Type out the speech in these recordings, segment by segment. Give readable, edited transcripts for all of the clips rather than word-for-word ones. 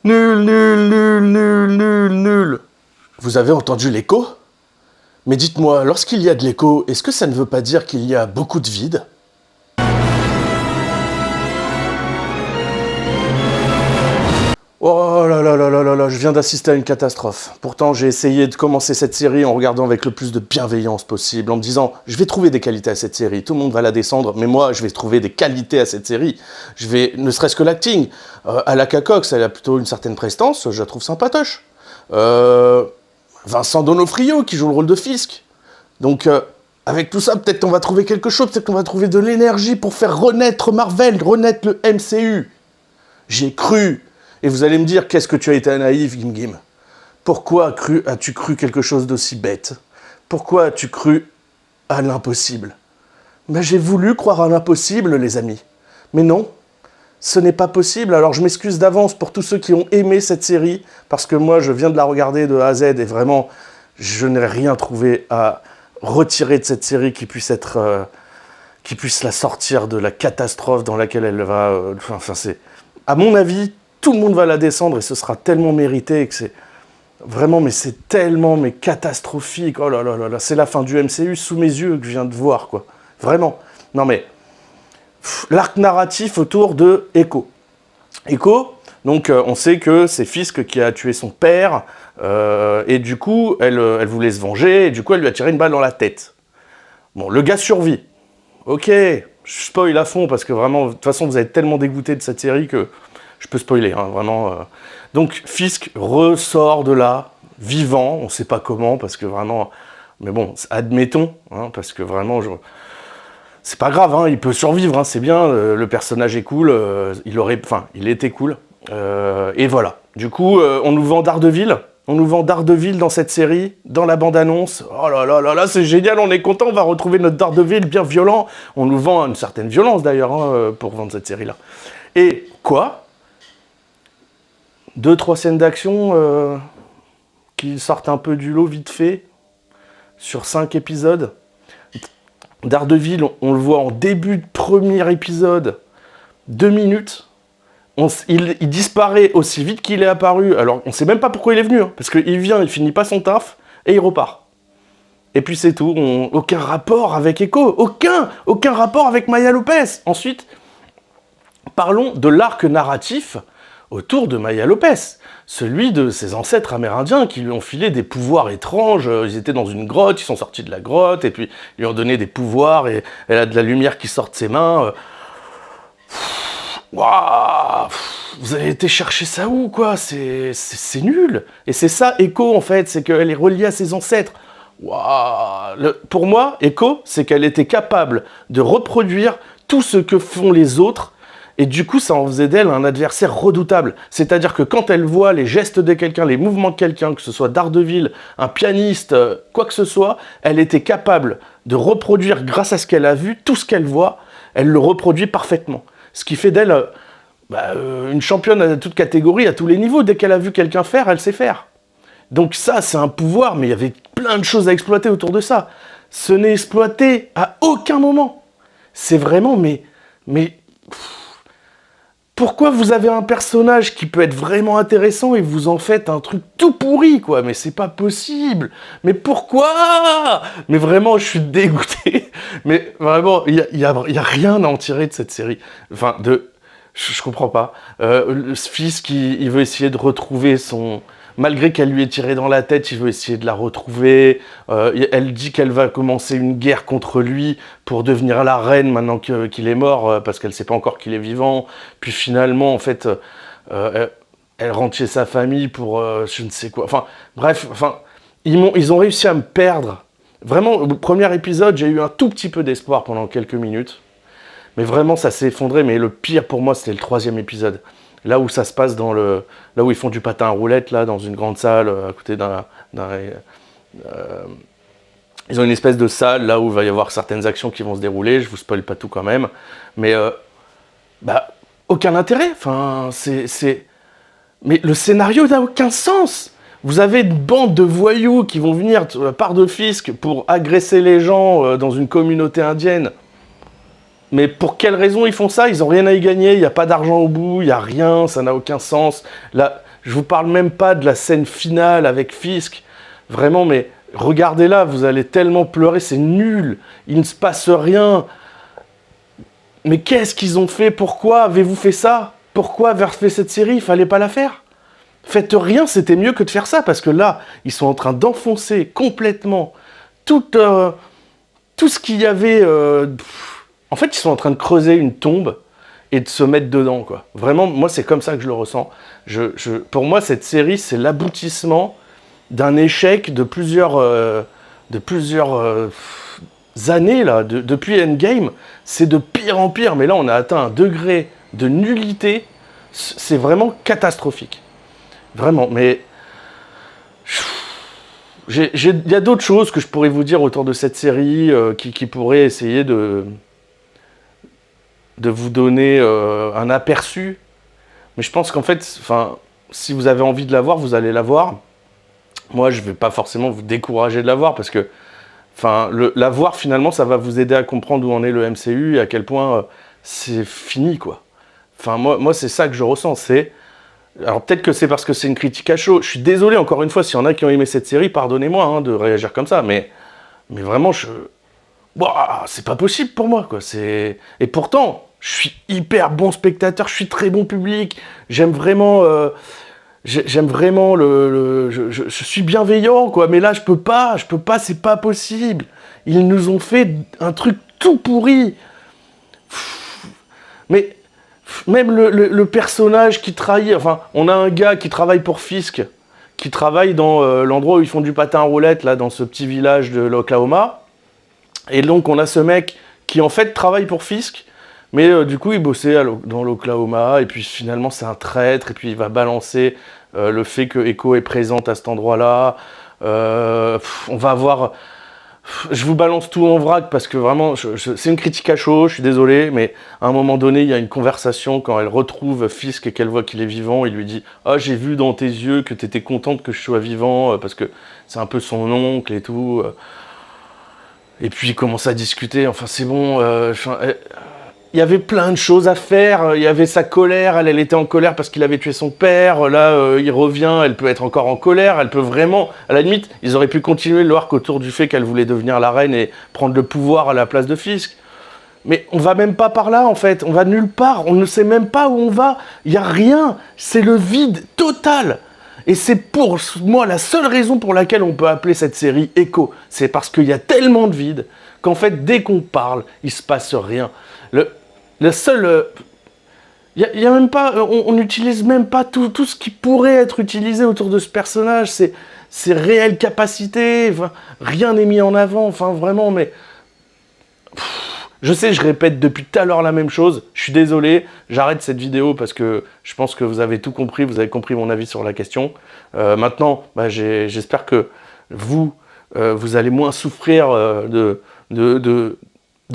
Nul, nul, nul, nul, nul, nul. Vous avez entendu l'écho? Mais dites-moi, lorsqu'il y a de l'écho, est-ce que ça ne veut pas dire qu'il y a beaucoup de vide? Oh là là là là là là, je viens d'assister à une catastrophe. Pourtant, j'ai essayé de commencer cette série en regardant avec le plus de bienveillance possible, en me disant, je vais trouver des qualités à cette série, tout le monde va la descendre, mais moi, je vais trouver des qualités à cette série. Je vais, ne serait-ce que l'acting. Alaka Cox, elle a plutôt une certaine prestance, je la trouve sympatoche. Vincent Donofrio, qui joue le rôle de Fisk. Donc, avec tout ça, peut-être qu'on va trouver quelque chose, peut-être qu'on va trouver de l'énergie pour faire renaître Marvel, renaître le MCU. J'y ai cru. Et vous allez me dire, qu'est-ce que tu as été naïf, Gim Gim? Pourquoi as-tu cru quelque chose d'aussi bête? Pourquoi as-tu cru à l'impossible? Ben, j'ai voulu croire à l'impossible, les amis. Mais non, ce n'est pas possible. Alors je m'excuse d'avance pour tous ceux qui ont aimé cette série, parce que moi, je viens de la regarder de A à Z, et vraiment, je n'ai rien trouvé à retirer de cette série qui puisse la sortir de la catastrophe dans laquelle elle va... c'est... À mon avis, tout le monde va la descendre et ce sera tellement mérité que c'est vraiment, mais c'est tellement catastrophique. Oh là là là là, c'est la fin du MCU sous mes yeux que je viens de voir, quoi. Vraiment. Non mais, l'arc narratif autour de Echo. Echo, donc on sait que c'est Fisk qui a tué son père et du coup, elle voulait se venger et du coup, elle lui a tiré une balle dans la tête. Bon, le gars survit. Ok, je spoil à fond parce que vraiment, de toute façon, vous êtes tellement dégoûté de cette série que je peux spoiler, hein, vraiment. Donc, Fisk ressort de là, vivant, on sait pas comment, parce que vraiment... Mais bon, admettons, hein, parce que vraiment... C'est pas grave, hein, il peut survivre, hein, c'est bien, le personnage est cool, il était cool. Et voilà. Du coup, on nous vend Daredevil. On nous vend Daredevil dans cette série, dans la bande-annonce. Oh là là là là, c'est génial, on est content, on va retrouver notre Daredevil bien violent. On nous vend une certaine violence d'ailleurs, hein, pour vendre cette série-là. Et quoi ? 2-3 scènes d'action qui sortent un peu du lot vite fait, sur 5 épisodes. Daredevil, on le voit en début de premier épisode, 2 minutes. Il disparaît aussi vite qu'il est apparu. Alors, on sait même pas pourquoi il est venu, hein, parce qu'il vient, il finit pas son taf, et il repart. Et puis c'est tout. Aucun rapport avec Echo. Aucun rapport avec Maya Lopez. Ensuite, parlons de l'arc narratif autour de Maya Lopez, celui de ses ancêtres amérindiens qui lui ont filé des pouvoirs étranges. Ils étaient dans une grotte, ils sont sortis de la grotte, et puis ils lui ont donné des pouvoirs, et elle a de la lumière qui sort de ses mains. Waouh, vous avez été chercher ça où, quoi? C'est nul. Et c'est ça, Echo, en fait, c'est qu'elle est reliée à ses ancêtres. Waouh. Pour moi, Echo, c'est qu'elle était capable de reproduire tout ce que font les autres. Et du coup, ça en faisait d'elle un adversaire redoutable. C'est-à-dire que quand elle voit les gestes de quelqu'un, les mouvements de quelqu'un, que ce soit Daredevil, un pianiste, quoi que ce soit, elle était capable de reproduire, grâce à ce qu'elle a vu, tout ce qu'elle voit, elle le reproduit parfaitement. Ce qui fait d'elle une championne à toute catégorie, à tous les niveaux. Dès qu'elle a vu quelqu'un faire, elle sait faire. Donc ça, c'est un pouvoir, mais il y avait plein de choses à exploiter autour de ça. Ce n'est exploité à aucun moment. C'est vraiment, mais pourquoi vous avez un personnage qui peut être vraiment intéressant et vous en faites un truc tout pourri, quoi? Mais c'est pas possible. Mais pourquoi? Mais vraiment, je suis dégoûté. Mais vraiment, il y a rien à en tirer de cette série. Enfin, je comprends pas. Le fils il veut essayer de retrouver son... Malgré qu'elle lui ait tiré dans la tête, il veut essayer de la retrouver. Elle dit qu'elle va commencer une guerre contre lui pour devenir la reine maintenant qu'il est mort, parce qu'elle ne sait pas encore qu'il est vivant. Puis finalement, en fait, elle rentre chez sa famille pour je ne sais quoi. Enfin, bref, ils ont réussi à me perdre. Vraiment, au premier épisode, j'ai eu un tout petit peu d'espoir pendant quelques minutes. Mais vraiment, ça s'est effondré. Mais le pire pour moi, c'était le 3e épisode. Là où ça se passe là où ils font du patin à roulettes, là, dans une grande salle, à côté ils ont une espèce de salle, là où il va y avoir certaines actions qui vont se dérouler, je vous spoil pas tout quand même, mais aucun intérêt, mais le scénario n'a aucun sens. Vous avez une bande de voyous qui vont venir de la part de Fisk pour agresser les gens dans une communauté indienne. Mais pour quelles raisons ils font ça? Ils ont rien à y gagner, il n'y a pas d'argent au bout, il n'y a rien, ça n'a aucun sens. Là, je vous parle même pas de la scène finale avec Fisk. Vraiment, mais regardez-la, vous allez tellement pleurer, c'est nul. Il ne se passe rien. Mais qu'est-ce qu'ils ont fait? Pourquoi avez-vous fait ça? Pourquoi avoir fait cette série? Il fallait pas la faire. Faites rien, c'était mieux que de faire ça, parce que là, ils sont en train d'enfoncer complètement tout ce qu'il y avait... En fait, ils sont en train de creuser une tombe et de se mettre dedans, quoi. Vraiment, moi, c'est comme ça que je le ressens. Pour moi, cette série, c'est l'aboutissement d'un échec de plusieurs années, là. Depuis Endgame, c'est de pire en pire. Mais là, on a atteint un degré de nullité. C'est vraiment catastrophique. Vraiment, mais... Il y a d'autres choses que je pourrais vous dire autour de cette série qui pourraient essayer de vous donner un aperçu. Mais je pense qu'en fait, si vous avez envie de la voir, vous allez la voir. Moi, je ne vais pas forcément vous décourager de la voir parce que la voir, finalement, ça va vous aider à comprendre où en est le MCU et à quel point c'est fini, quoi. Moi c'est ça que je ressens. Alors peut-être que c'est parce que c'est une critique à chaud. Je suis désolé, encore une fois, s'il y en a qui ont aimé cette série, pardonnez-moi hein, de réagir comme ça. Mais vraiment, c'est pas possible pour moi, quoi. Et pourtant, je suis hyper bon spectateur, je suis très bon public. J'aime vraiment... je suis bienveillant, quoi. Mais là, je peux pas, c'est pas possible. Ils nous ont fait un truc tout pourri. Mais même le personnage qui trahit... on a un gars qui travaille pour Fisk, qui travaille dans l'endroit où ils font du patin à roulettes, là, dans ce petit village de l'Oklahoma. Et donc, on a ce mec qui, en fait, travaille pour Fisk, mais du coup, il bossait dans l'Oklahoma, et puis finalement, c'est un traître, et puis il va balancer le fait que Echo est présente à cet endroit-là. On va avoir... Je vous balance tout en vrac, parce que vraiment, c'est une critique à chaud, je suis désolé, mais à un moment donné, il y a une conversation, quand elle retrouve Fisk et qu'elle voit qu'il est vivant, il lui dit « Ah, j'ai vu dans tes yeux que tu étais contente que je sois vivant, parce que c'est un peu son oncle et tout. » Et puis, ils commencent à discuter, c'est bon, il y avait plein de choses à faire, il y avait sa colère, elle était en colère parce qu'il avait tué son père, là, il revient, elle peut être encore en colère, elle peut vraiment... À la limite, ils auraient pu continuer l'arc autour du fait qu'elle voulait devenir la reine et prendre le pouvoir à la place de Fisk. Mais on va même pas par là, en fait, on va nulle part, on ne sait même pas où on va, il n'y a rien, c'est le vide total. Et c'est pour moi la seule raison pour laquelle on peut appeler cette série Echo. C'est parce qu'il y a tellement de vide qu'en fait, dès qu'on parle, il se passe rien. Le seul... y a même pas... On n'utilise même pas tout ce qui pourrait être utilisé autour de ce personnage. Ses réelles capacités. Rien n'est mis en avant. Vraiment, mais... Je sais, je répète depuis tout à l'heure la même chose. Je suis désolé. J'arrête cette vidéo parce que je pense que vous avez tout compris. Vous avez compris mon avis sur la question. Maintenant, j'espère que vous allez moins souffrir de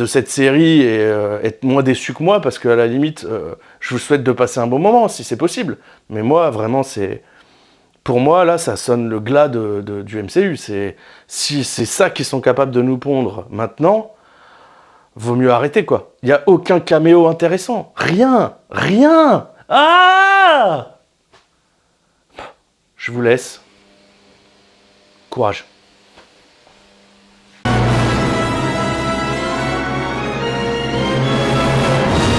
cette série et être moins déçu que moi, parce qu'à la limite, je vous souhaite de passer un bon moment, si c'est possible. Mais moi, vraiment, pour moi, là, ça sonne le glas du MCU. Si c'est ça qu'ils sont capables de nous pondre maintenant, vaut mieux arrêter, quoi. Il n'y a aucun caméo intéressant. Rien. Ah! Je vous laisse. Courage.